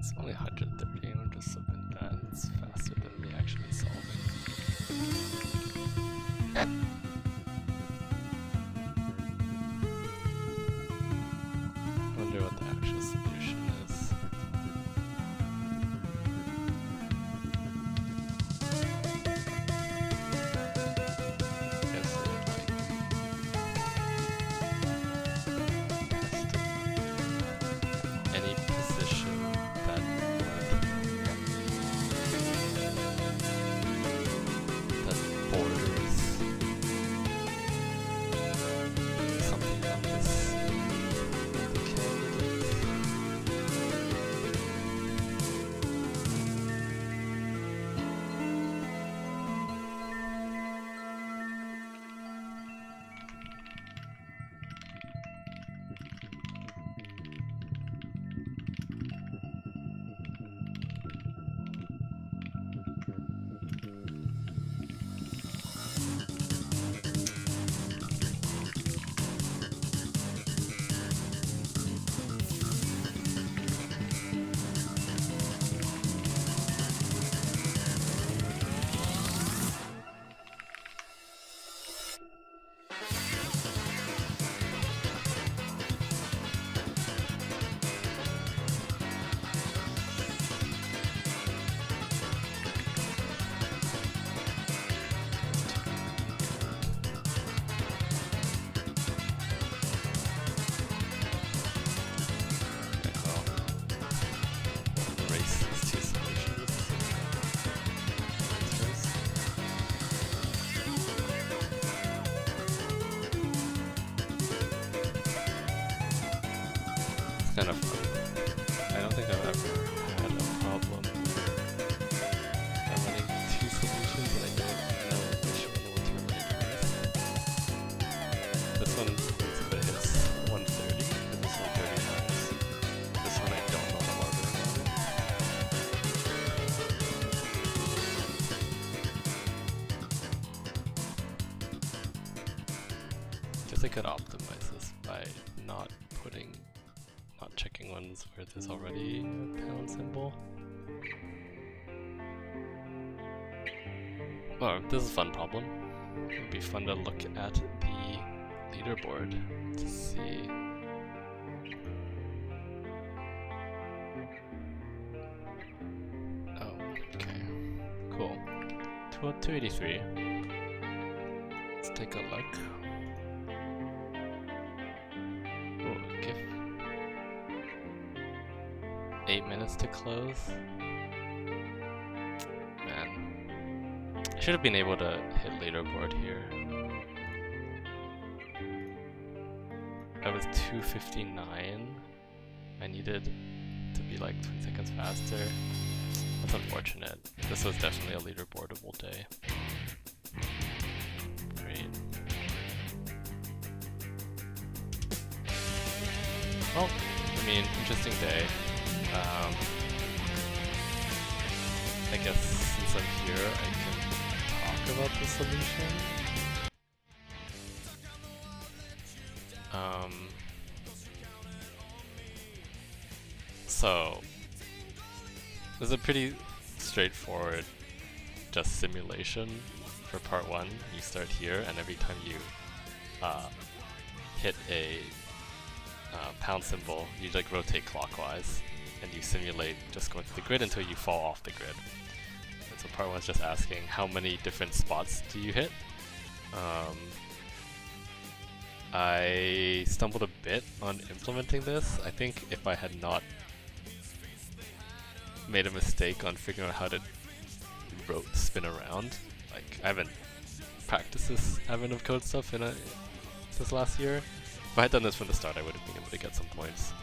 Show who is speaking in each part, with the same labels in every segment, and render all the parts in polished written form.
Speaker 1: It's only 130, I'm just hoping that it's faster than me actually solving. I wonder what the actual solution is. Any position that borders something on this candidate. Kind of fun. I don't think I've ever had a problem where I'm running two solutions and I don't know which one to eliminate first. This one is a bit hits 130 and this one 39. This one I don't know how long I guess I could optimize this by not checking ones where there's already a pound symbol. Oh, this is a fun problem. It would be fun to look at the leaderboard to see. Oh, okay. Cool. 283. Let's take a look. 8 minutes to close. Man, I should have been able to hit leaderboard here. I was 2:59. I needed to be like 20 seconds faster. That's unfortunate. This was definitely a leaderboardable day. Great. Well, I mean, interesting day. I guess since I'm here, I can talk about the solution. So, this is a pretty straightforward just simulation for part 1. You start here, and every time you hit a pound symbol, you like rotate clockwise. And you simulate just going through the grid until you fall off the grid. And so part 1 is just asking how many different spots do you hit. I stumbled a bit on implementing this. I think if I had not made a mistake on figuring out how to spin around, like I haven't practiced this advent of code stuff this last year. If I had done this from the start, I would have been able to get some points.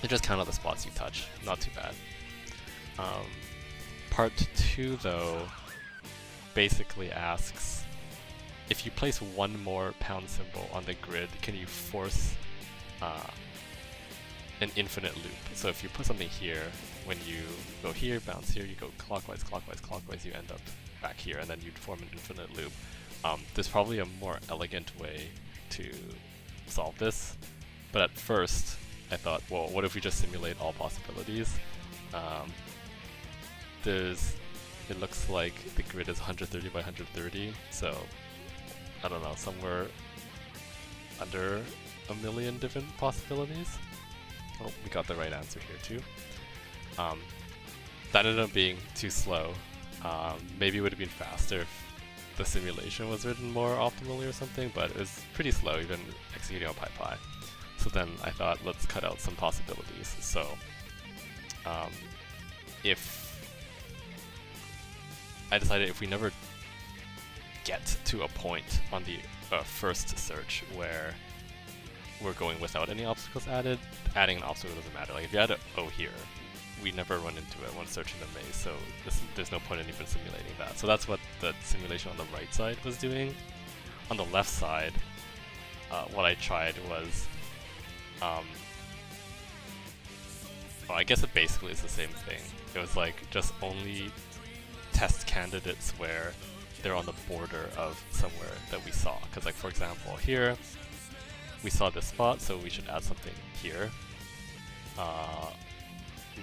Speaker 1: You just count out the spots you touch, not too bad. Part 2 though basically asks, if you place one more pound symbol on the grid, can you force an infinite loop? So if you put something here, when you go here, bounce here, you go clockwise, clockwise, clockwise, you end up back here, and then you'd form an infinite loop. There's probably a more elegant way to solve this, but at first, I thought, well, what if we just simulate all possibilities? It looks like the grid is 130 by 130, so I don't know, somewhere under a million different possibilities. Oh, we got the right answer here too. That ended up being too slow. Maybe it would have been faster if the simulation was written more optimally or something, but it was pretty slow even executing on PyPy. So then I thought, let's cut out some possibilities. So I decided if we never get to a point on the first search where we're going without any obstacles added, adding an obstacle doesn't matter. Like if you add an O here, we never run into it when searching the maze, so there's no point in even simulating that. So that's what the simulation on the right side was doing. On the left side, what I tried was, well, I guess it basically is the same thing. It was like just only test candidates where they're on the border of somewhere that we saw. Because like for example here, we saw this spot, so we should add something here.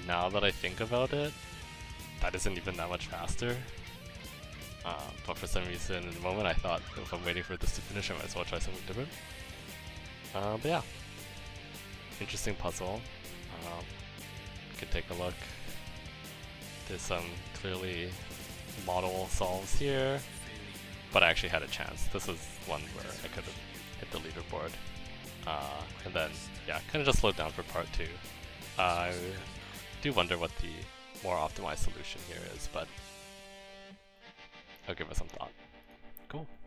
Speaker 1: Now that I think about it, that isn't even that much faster. But for some reason in the moment I thought if I'm waiting for this to finish I might as well try something different. But yeah, interesting puzzle. You can take a look. There's some clearly model solves here, but I actually had a chance. This was one where I could have hit the leaderboard. And then, yeah, kind of just slowed down for part 2. I do wonder what the more optimized solution here is, but I'll give it some thought. Cool.